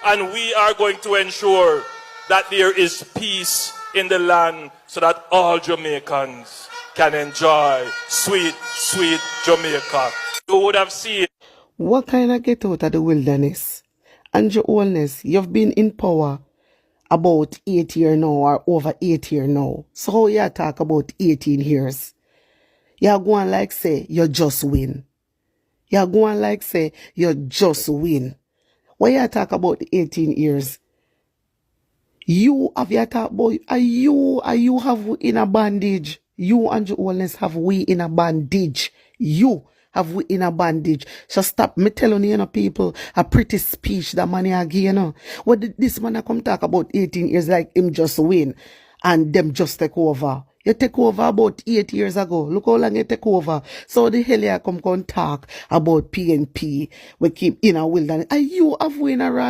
And we are going to ensure that there is peace in the land so that all Jamaicans can enjoy sweet, sweet Jamaica. You would have seen. What kind of get out of the wilderness? And your oldness, you've been in power about 8 years now or over 8 years now. So how you talk about 18 years? You're going like say you just win. You're going like say you just win. When you talk about 18 years, you have your talk about are you have we in a bandage. You and your oldness have we in a bandage. You have we in a bandage. So stop me telling you know, people a pretty speech that man again, you know. What did this man come talk about 18 years like him just win and them just take over? You take over about 8 years ago. Look how long you take over. So the hell you come talk about PNP. We keep in a wilderness. Are you have we in a